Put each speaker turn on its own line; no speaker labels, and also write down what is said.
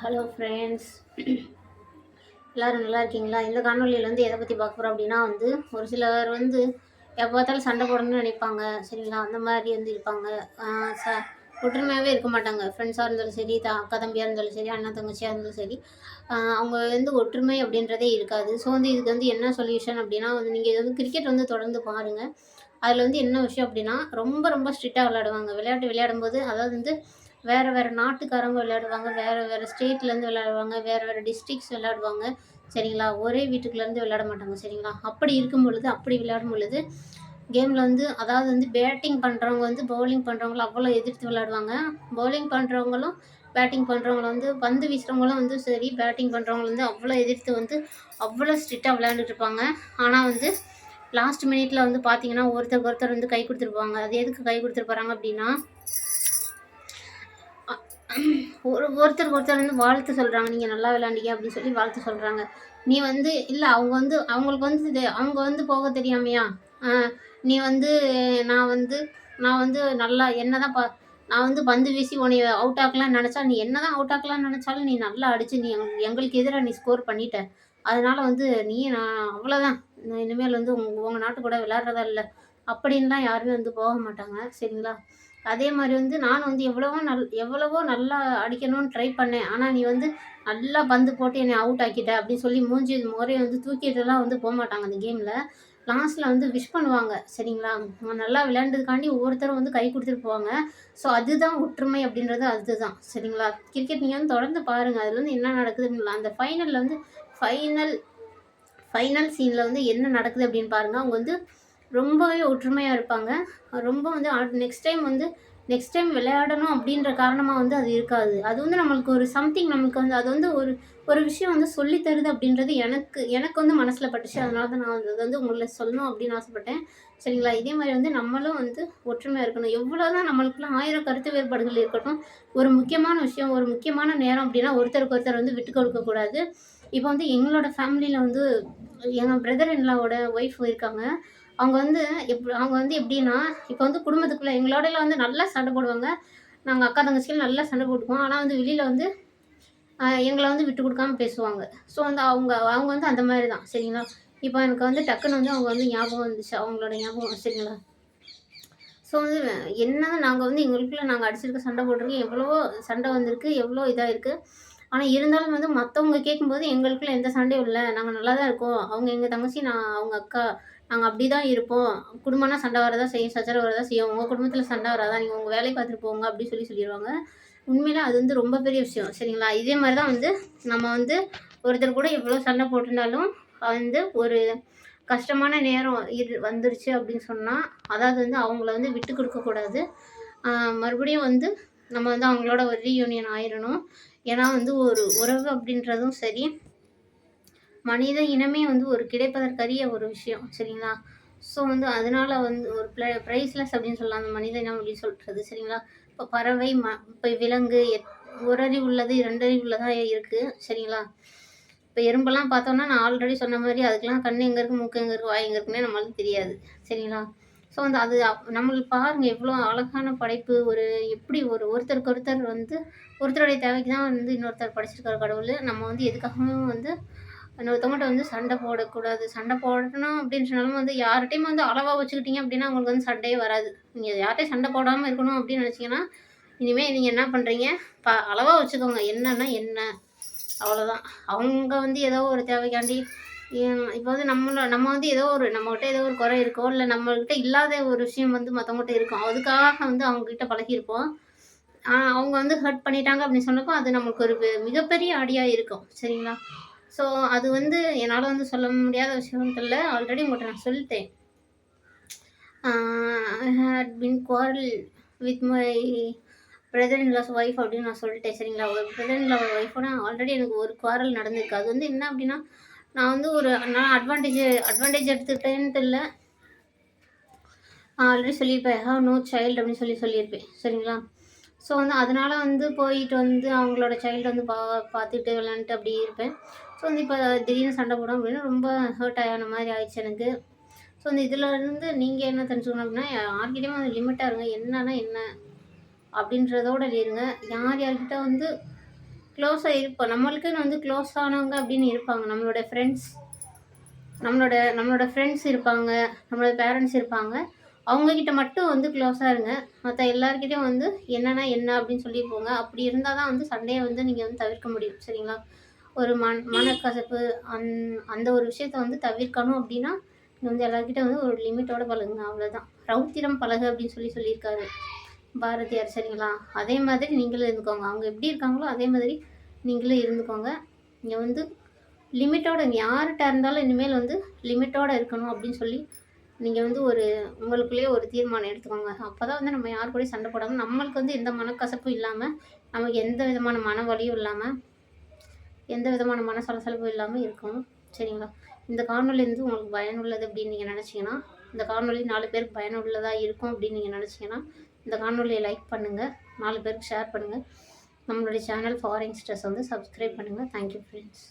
Hello friends, எல்லோரும் நல்லா இருக்கீங்களா? இந்த காணொலியில் வந்து எதை பற்றி பார்க்க போகிறோம் அப்படின்னா வந்து ஒரு சிலர் வந்து எப்போ பார்த்தாலும் சண்டை போடணும்னு நினைப்பாங்க. சரிங்களா? அந்த மாதிரி வந்து இருப்பாங்க. ஒற்றுமையாகவே இருக்க மாட்டாங்க. ஃப்ரெண்ட்ஸாக இருந்தாலும் சரி, அக்கா தம்பியாக இருந்தாலும் சரி, அண்ணன் தங்கச்சியாக இருந்தாலும் சரி, அவங்க வந்து ஒற்றுமை அப்படின்றதே இருக்காது. ஸோ வந்து இதுக்கு வந்து என்ன சொல்யூஷன் அப்படின்னா வந்து நீங்கள் இது வந்து கிரிக்கெட் வந்து தொடர்ந்து பாருங்கள். அதில் வந்து என்ன விஷயம் அப்படின்னா ரொம்ப ரொம்ப ஸ்ட்ரிக்டாக விளையாடுவாங்க. விளையாடும்போது அதாவது வந்து வேறு வேறு நாட்டுக்காரங்க விளையாடுவாங்க, வேறு வேறு ஸ்டேட்லேருந்து விளையாடுவாங்க, வேறு வேறு டிஸ்ட்ரிக்ஸ் விளையாடுவாங்க. சரிங்களா? ஒரே வீட்டுக்குள்ளேருந்து விளையாட மாட்டாங்க. சரிங்களா? அப்படி இருக்கும் பொழுது அப்படி விளையாடும் பொழுது கேமில் வந்து அதாவது வந்து பேட்டிங் பண்ணுறவங்க வந்து பவுலிங் பண்ணுறவங்கள அவ்வளோ எதிர்த்து விளையாடுவாங்க. பவுலிங் பண்ணுறவங்களும் பேட்டிங் பண்ணுறவங்கள வந்து பந்து வீசுகிறவங்களும் வந்து சரி, பேட்டிங் பண்ணுறவங்கள வந்து அவ்வளோ எதிர்த்து வந்து அவ்வளோ ஸ்ட்ரிக்டாக விளையாண்டுட்டு இருப்பாங்க. ஆனால் வந்து லாஸ்ட் மினிட்ல வந்து பார்த்தீங்கன்னா ஒருத்தருக்கு ஒருத்தர் வந்து கை கொடுத்துருப்பாங்க. அது எதுக்கு கை கொடுத்துருப்பாங்க அப்படின்னா ஒருத்தருக்கு ஒருத்தர் வந்து வாழ்த்து சொல்கிறாங்க. நீங்கள் நல்லா விளையாண்டீங்க அப்படின்னு சொல்லி வாழ்த்து சொல்கிறாங்க. நீ வந்து இல்லை அவங்க வந்து அவங்களுக்கு வந்து அவங்க வந்து போக தெரியாமையா, நீ வந்து நான் வந்து நான் வந்து நல்லா என்ன தான் நான் வந்து பந்து வீசி உன்னை அவுட் ஆக்கலாம்னு நினச்சா, நீ என்ன தான் அவுட் ஆக்கலாம்னு நினச்சாலும் நீ நல்லா அடித்து நீ எங்களுக்கு எதிராக நீ ஸ்கோர் பண்ணிட்ட. அதனால வந்து நான் அவ்வளோதான், இனிமேல் வந்து உங்கள் நாட்டு கூட விளையாடுறதா இல்லை அப்படின்லாம் யாருமே வந்து போக மாட்டாங்க. சரிங்களா? அதே மாதிரி வந்து நானும் வந்து எவ்வளவோ நல்லா அடிக்கணும்னு ட்ரை பண்ணேன். ஆனால் நீ வந்து நல்லா பந்து போட்டு என்னை அவுட் ஆக்கிட்ட அப்படின்னு சொல்லி மூஞ்சி முறையை வந்து தூக்கிட்டுலாம் வந்து போகமாட்டாங்க அந்த கேமில். லாஸ்ட்டில் வந்து விஷ் பண்ணுவாங்க. சரிங்களா? நல்லா விளையாண்டதுக்காண்டி ஒவ்வொருத்தரும் வந்து கை கொடுத்துட்டு போவாங்க. ஸோ அதுதான் ஒற்றுமை அப்படின்றது அதுதான். சரிங்களா? கிரிக்கெட் நீங்கள் வந்து தொடர்ந்து பாருங்கள். அதில் வந்து என்ன நடக்குதுன்னு அந்த ஃபைனலில் வந்து ஃபைனல் சீனில் வந்து என்ன நடக்குது அப்படின்னு பாருங்கள். அவங்க வந்து ரொம்பவே ஒற்றுமையாக இருப்பாங்க. ரொம்ப வந்து நெக்ஸ்ட் டைம் விளையாடணும் அப்படின்ற காரணமாக வந்து அது இருக்காது. அது வந்து நம்மளுக்கு ஒரு சம்திங் நம்மளுக்கு வந்து அது வந்து ஒரு விஷயம் வந்து சொல்லி தருது அப்படின்றது எனக்கு வந்து மனசில் பட்டுச்சு. அதனால தான் நான் அது வந்து உங்களை சொல்லணும் அப்படின்னு ஆசைப்பட்டேன். சரிங்களா? இதே மாதிரி வந்து நம்மளும் வந்து ஒற்றுமையாக இருக்கணும். எவ்வளோ தான் நம்மளுக்குலாம் 1000 கருத்து வேறுபாடுகள் இருக்கட்டும், ஒரு முக்கியமான விஷயம், ஒரு முக்கியமான நேரம் அப்படின்னா ஒருத்தருக்கு ஒருத்தர் வந்து விட்டு கொடுக்கக்கூடாது. இப்போ வந்து எங்களோட ஃபேமிலியில் வந்து எங்கள் பிரதர் இன் லாவோட ஒய்ஃப் இருக்காங்க. அவங்க வந்து எப்படின்னா, இப்போ வந்து குடும்பத்துக்குள்ள எங்களோடலாம் வந்து நல்லா சண்டை போடுவாங்க. நாங்க அக்கா, தங்கச்சிகள் நல்லா சண்டை போட்டுக்குவோம். ஆனா வந்து வெளியில வந்து எங்கள வந்து விட்டு குடுக்காம பேசுவாங்க. ஸோ வந்து அவங்க அவங்க வந்து அந்த மாரி தான். சரிங்களா? இப்போ எனக்கு வந்து டக்குனு வந்து அவங்க வந்து ஞாபகம் வந்துச்சு. அவங்களோட ஞாபகம். சரிங்களா? ஸோ வந்து என்னதான் நாங்க வந்து எங்களுக்குள்ள நாங்க அடிச்சிருக்க சண்டை போட்டிருக்கோம். எவ்வளவோ சண்டை வந்திருக்கு. எவ்வளோ இதா இருக்கு. ஆனா இருந்தாலும் வந்து மத்தவங்க கேட்கும்போது எங்களுக்குள்ள எந்த சண்டையும் இல்ல. நாங்க நல்லா தான் இருக்கோம். அவங்க எங்க தங்கச்சி, நான் அவங்க அக்கா. நாங்க அப்படிதான் இருப்போம். குடும்பம்னா சண்டை வரதான் செய்யும். சச்சரவு வரதான் செய்யும். உங்க குடும்பத்தில சண்டை வராதா? நீங்க உங்க வேலைய பார்த்துட்டு போங்க அப்படி சொல்லிருவாங்க. உண்மையிலே அது வந்து ரொம்ப பெரிய விஷயம். சரிங்களா? இதே மாரி தான் வந்து நம்ம வந்து ஒருத்தர் கூட எவ்வளோ சண்டை போட்டிருந்தாலும் வந்து ஒரு கஷ்டமான நேரம் வந்துருச்சு அப்படின்னு சொன்னா, அதாவது வந்து அவங்கள வந்து விட்டு குடுக்கக்கூடாது. மறுபடியும் வந்து நம்ம வந்து அவங்களோட ஒரு ரீயூனியன் ஆயிரணும். ஏன்னா வந்து ஒரு உறவு அப்படின்றதும் சரி, மனித இனமே வந்து ஒரு கிடைப்பதற்கரிய ஒரு விஷயம். சரிங்களா? ஸோ வந்து அதனால வந்து ஒரு பிரைஸ்லெஸ் அப்படின்னு சொல்லலாம். அந்த மனித இனம் அப்படின்னு சொல்றது. சரிங்களா? இப்போ பறவை, இப்போ விலங்கு ஒரு அறிவு உள்ளது, 2 அறிவு உள்ளதா இருக்கு. சரிங்களா? இப்போ எறும்பெல்லாம் பார்த்தோம்னா, நான் ஆல்ரெடி சொன்ன மாரி அதுக்கெல்லாம் கண்ணு எங்க இருக்கு, மூக்கு எங்க இருக்கு, வாய் எங்க இருக்குன்னே நம்மளுக்கு தெரியாது. சரிங்களா? ஸோ வந்து அது நம்மளுக்கு பாருங்க எவ்வளோ அழகான படைப்பு. எப்படி ஒருத்தருக்கு ஒருத்தர் வந்து ஒருத்தருடைய தேவைக்கு தான் வந்து இன்னொருத்தர் படைச்சிருக்காரு கடவுள். நம்ம வந்து எதுக்காகவும் வந்து இன்னொருத்தவங்கள்ட்ட வந்து சண்டை போடக்கூடாது. சண்டை போடணும் அப்படின்னு சொன்னாலும் வந்து யார்கிட்டயும் வந்து அளவா வச்சுக்கிட்டீங்க அப்படின்னா, உங்களுக்கு வந்து சண்டையே வராது. நீங்க யார்ட்டயும் சண்டை போடாம இருக்கணும் அப்படின்னு நினைச்சீங்கன்னா, இனிமே நீங்க என்ன பண்றீங்க, அளவா வச்சுக்கோங்க. என்னன்னா என்ன? அவ்வளோதான். அவங்க வந்து ஏதோ ஒரு தேவைக்காண்டி இப்போ வந்து நம்ம வந்து நம்மகிட்ட ஏதோ ஒரு குறை இருக்கோ, இல்ல நம்மகிட்ட இல்லாத ஒரு விஷயம் வந்து மத்தவங்ககிட்ட இருக்கும். அதுக்காக வந்து அவங்ககிட்ட பழகியிருப்போம். அவங்க வந்து ஹர்ட் பண்ணிட்டாங்க அப்படின்னு சொன்னப்போ, அது நமக்கு ஒரு மிகப்பெரிய அடியா இருக்கும். சரிங்களா? ஸோ அது வந்து என்னால வந்து சொல்ல முடியாத விஷயம்ன்ட்டு இல்ல. ஆல்ரெடி உங்கள்ட்ட நான் சொல்லிட்டேன். I had been quarrel with my brother in law's wife அப்படின்னு நான் சொல்லிட்டேன். சரிங்களா? ஒரு பிரதர் இன் லா ஒய்ஃபோட ஆல்ரெடி எனக்கு ஒரு குவாரல் நடந்திருக்கு. அது வந்து என்ன அப்படின்னா, நான் அட்வான்டேஜ் எடுத்துக்கிட்டேன்ட்டு இல்ல. ஆல்ரெடி சொல்லியிருப்பேன். ஐ ஹேவ் நோ சைல்டு அப்படின்னு சொல்லியிருப்பேன். சரிங்களா? ஸோ வந்து அதனால வந்து போயிட்டு வந்து அவங்களோட சைல்டு வந்து பார்த்துட்டு விளையாண்டுட்டு அப்படி இருப்பேன். ஸோ வந்து இப்போ திடீர்னு சண்டை போடும் அப்படின்னா ரொம்ப ஹர்ட் ஆன மாதிரி ஆயிடுச்சு எனக்கு. ஸோ இந்த இதிலருந்து நீங்கள் என்ன தெரிஞ்சுக்கணும் அப்படின்னா, யார்கிட்டயுமே வந்து லிமிட்டாக இருங்க. என்னன்னா என்ன அப்படின்றதோட இருங்க. யார்கிட்ட வந்து க்ளோஸாக இருப்போம். நம்மளுக்குன்னு வந்து க்ளோஸ் ஆனவங்க அப்படின்னு இருப்பாங்க. நம்மளோட ஃப்ரெண்ட்ஸ் நம்மளோட ஃப்ரெண்ட்ஸ் இருப்பாங்க. நம்மளோட பேரண்ட்ஸ் இருப்பாங்க. அவங்ககிட்ட மட்டும் வந்து க்ளோஸாக இருங்க. மற்ற எல்லார்கிட்டயும் வந்து என்னன்னா என்ன அப்படின்னு சொல்லி போங்க. அப்படி இருந்தால் தான் வந்து சண்டையை வந்து நீங்கள் வந்து தவிர்க்க முடியும். சரிங்களா? ஒரு மனக்கசப்பு அந்த ஒரு விஷயத்த வந்து தவிர்க்கணும் அப்படின்னா, நீங்க வந்து எல்லார்கிட்ட வந்து ஒரு லிமிட்டோட பழகுங்க. அவ்வளோதான். ரௌத்திரம் பழகு அப்படின்னு சொல்லியிருக்காரு பாரதியார். சரிங்களா? அதே மாதிரி நீங்களும் இருந்துக்கோங்க. அவங்க எப்படி இருக்காங்களோ அதே மாதிரி நீங்களும் இருந்துக்கோங்க. நீங்க வந்து லிமிட்டோட யார்கிட்ட இருந்தாலும் இனிமேல் வந்து லிமிட்டோட இருக்கணும் அப்படின்னு சொல்லி நீங்கள் வந்து ஒரு உங்களுக்குள்ளேயே ஒரு தீர்மானம் எடுத்துக்கோங்க. அப்போ தான் வந்து நம்ம யார் கூடயும் சண்டை போடாமல் நம்மளுக்கு வந்து எந்த மனக்கசப்பும் இல்லாமல், நமக்கு எந்த விதமான மன வலியும் இல்லாமல், எந்த விதமான மன சலசலப்பும் இல்லாமல் இருக்கும். சரிங்களா? இந்த காணொளி வந்து உங்களுக்கு பயனுள்ளது அப்படின்னு நீங்கள் நினச்சிங்கன்னா, இந்த காணொளி 4 பேருக்கு பயனுள்ளதாக இருக்கும் அப்படின்னு நீங்கள் நினச்சிங்கன்னா, இந்த காணொளியை லைக் பண்ணுங்கள், 4 பேருக்கு ஷேர் பண்ணுங்கள். நம்மளுடைய சேனல் ஃபாரின் ஸ்ட்ரெஸ் வந்து சப்ஸ்கிரைப் பண்ணுங்கள். Thank you friends.